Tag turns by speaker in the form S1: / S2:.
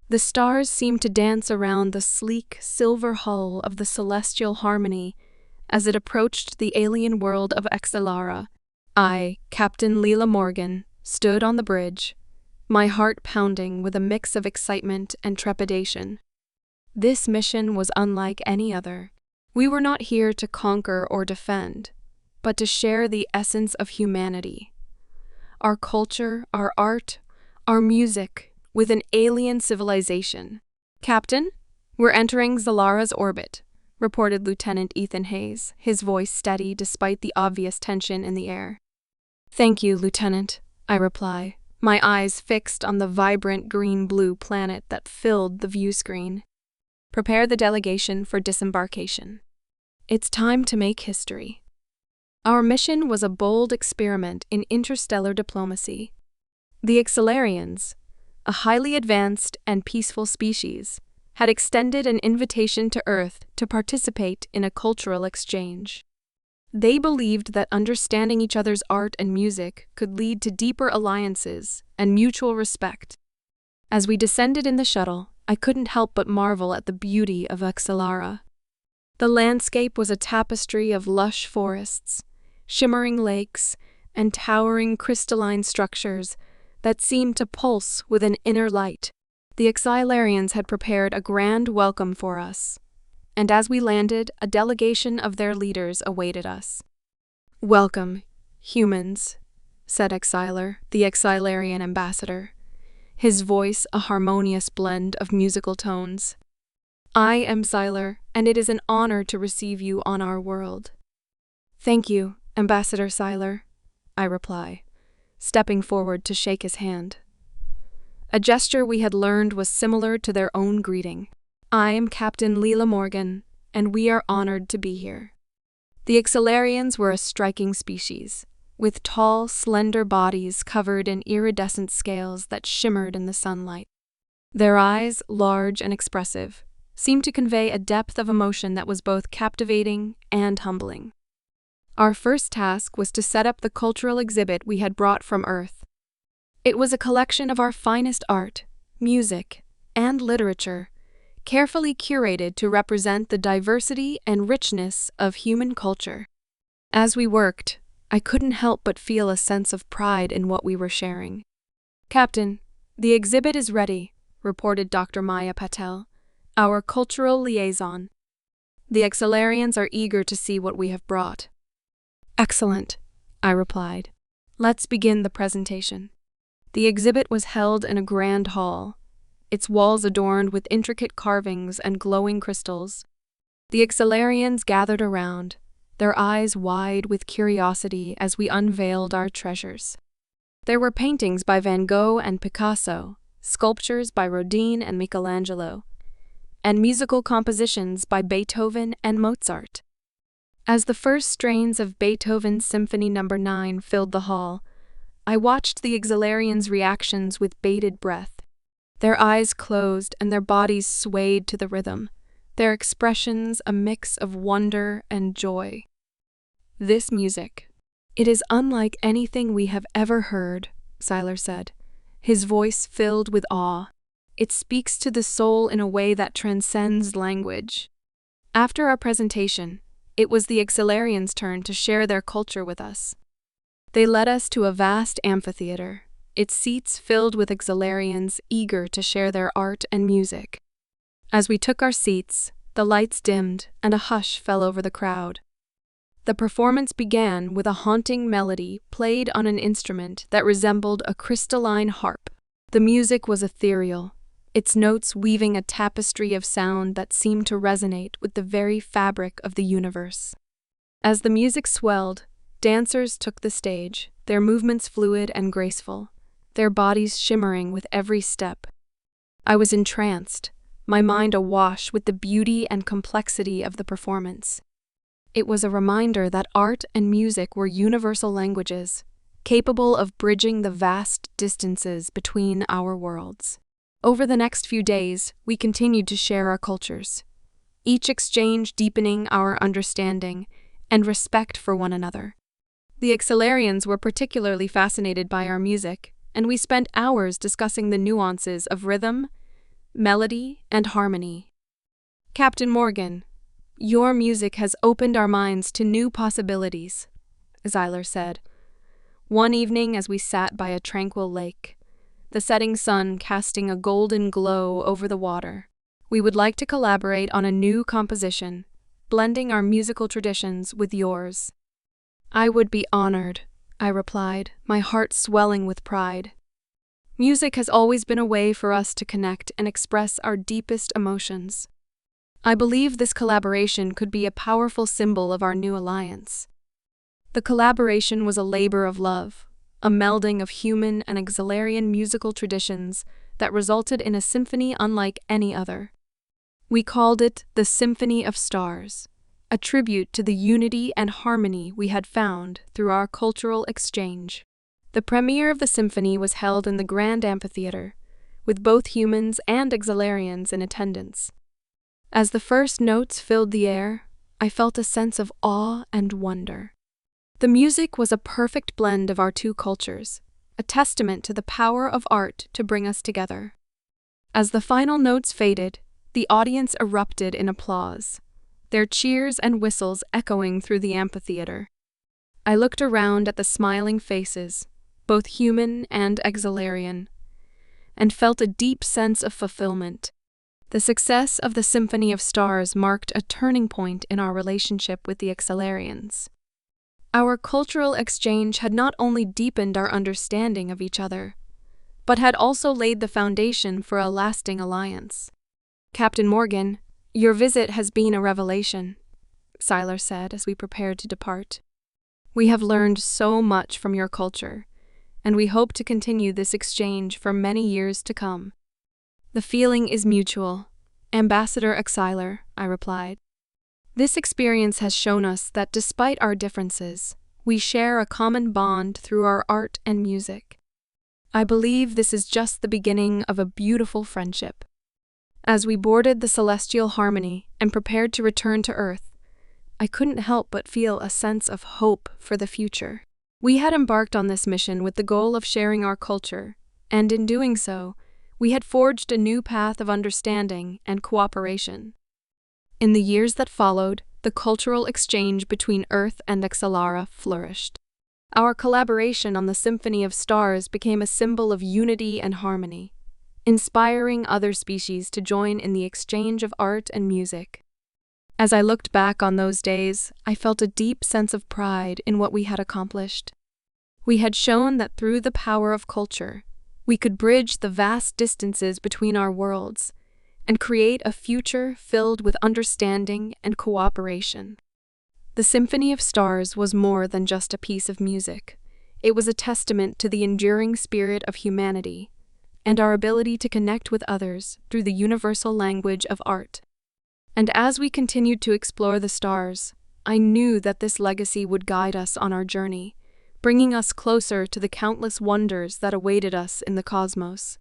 S1: The stars seemed to dance around the sleek silver hull of the celestial harmony as it approached the alien world of Xylara. I, Captain Lila Morgan, stood on the bridge, my heart pounding with a mix of excitement and trepidation. This mission was unlike any other. We were not here to conquer or defend, but to share the essence of humanity. Our culture, our art, our music, with an alien civilization. "Captain, we're entering Xylara's orbit," reported Lieutenant Ethan Hayes, his voice steady despite the obvious tension in the air. "Thank you, Lieutenant," I reply, my eyes fixed on the vibrant green-blue planet that filled the view screen. "Prepare the delegation for disembarkation. It's time to make history." Our mission was a bold experiment in interstellar diplomacy. The Xylarians, a highly advanced and peaceful species, had extended an invitation to Earth to participate in a cultural exchange. They believed that understanding each other's art and music could lead to deeper alliances and mutual respect. As we descended in the shuttle, I couldn't help but marvel at the beauty of Xylara. The landscape was a tapestry of lush forests, shimmering lakes, and towering crystalline structures that seemed to pulse with an inner light. The Xylarians had prepared a grand welcome for us, and as we landed, a delegation of their leaders awaited us. "Welcome, humans," said Xylar, the Xylarian ambassador, his voice a harmonious blend of musical tones. "I am Xylar, and it is an honor to receive you on our world." "Thank you, Ambassador Xylar," I reply, stepping forward to shake his hand. A gesture we had learned was similar to their own greeting. "I am Captain Lila Morgan, and we are honored to be here." The Xylarians were a striking species, with tall, slender bodies covered in iridescent scales that shimmered in the sunlight. Their eyes, large and expressive, seemed to convey a depth of emotion that was both captivating and humbling. Our first task was to set up the cultural exhibit we had brought from Earth. It was a collection of our finest art, music, and literature, carefully curated to represent the diversity and richness of human culture. As we worked, I couldn't help but feel a sense of pride in what we were sharing. "Captain, the exhibit is ready," reported Dr. Maya Patel, our cultural liaison. "The Xylarians are eager to see what we have brought." "Excellent," I replied. "Let's begin the presentation." The exhibit was held in a grand hall, its walls adorned with intricate carvings and glowing crystals. The Xylarians gathered around, their eyes wide with curiosity as we unveiled our treasures. There were paintings by Van Gogh and Picasso, sculptures by Rodin and Michelangelo, and musical compositions by Beethoven and Mozart. As the first strains of Beethoven's Symphony No. 9 filled the hall, I watched the Xylarians' reactions with bated breath. Their eyes closed and their bodies swayed to the rhythm, their expressions a mix of wonder and joy. "This music, it is unlike anything we have ever heard," Xylar said, his voice filled with awe. "It speaks to the soul in a way that transcends language." After our presentation, it was the Xylarians' turn to share their culture with us. They led us to a vast amphitheater, its seats filled with Xylarians eager to share their art and music. As we took our seats, the lights dimmed and a hush fell over the crowd. The performance began with a haunting melody played on an instrument that resembled a crystalline harp. The music was ethereal, its notes weaving a tapestry of sound that seemed to resonate with the very fabric of the universe. As the music swelled, dancers took the stage, their movements fluid and graceful, their bodies shimmering with every step. I was entranced, my mind awash with the beauty and complexity of the performance. It was a reminder that art and music were universal languages, capable of bridging the vast distances between our worlds. Over the next few days, we continued to share our cultures, each exchange deepening our understanding and respect for one another. The Xylarians were particularly fascinated by our music, and we spent hours discussing the nuances of rhythm, melody, and harmony. Captain Morgan, your music has opened our minds to new possibilities, Xylara said. One evening as we sat by a tranquil lake, the setting sun casting a golden glow over the water, we would like to collaborate on a new composition, blending our musical traditions with yours. I would be honored, I replied, my heart swelling with pride. Music has always been a way for us to connect and express our deepest emotions. I believe this collaboration could be a powerful symbol of our new alliance. The collaboration was a labor of love, a melding of human and Xylarian musical traditions that resulted in a symphony unlike any other. We called it the Symphony of Stars, a tribute to the unity and harmony we had found through our cultural exchange. The premiere of the symphony was held in the Grand Amphitheater, with both humans and Xylarians in attendance. As the first notes filled the air, I felt a sense of awe and wonder. The music was a perfect blend of our two cultures, a testament to the power of art to bring us together. As the final notes faded, the audience erupted in applause, their cheers and whistles echoing through the amphitheater. I looked around at the smiling faces, both human and Xylarian, and felt a deep sense of fulfillment. The success of the Symphony of Stars marked a turning point in our relationship with the Exelarians. Our cultural exchange had not only deepened our understanding of each other, but had also laid the foundation for a lasting alliance. Captain Morgan, your visit has been a revelation, Xylara said as we prepared to depart. We have learned so much from your culture, and we hope to continue this exchange for many years to come. The feeling is mutual, Ambassador Xylara, I replied. This experience has shown us that despite our differences, we share a common bond through our art and music. I believe this is just the beginning of a beautiful friendship. As we boarded the celestial harmony and prepared to return to Earth, I couldn't help but feel a sense of hope for the future. We had embarked on this mission with the goal of sharing our culture, and in doing so, we had forged a new path of understanding and cooperation. In the years that followed, the cultural exchange between Earth and Xylara flourished. Our collaboration on the Symphony of Stars became a symbol of unity and harmony, inspiring other species to join in the exchange of art and music. As I looked back on those days, I felt a deep sense of pride in what we had accomplished. We had shown that through the power of culture, we could bridge the vast distances between our worlds and create a future filled with understanding and cooperation. The Symphony of Stars was more than just a piece of music. It was a testament to the enduring spirit of humanity and our ability to connect with others through the universal language of art. And as we continued to explore the stars, I knew that this legacy would guide us on our journey, bringing us closer to the countless wonders that awaited us in the cosmos.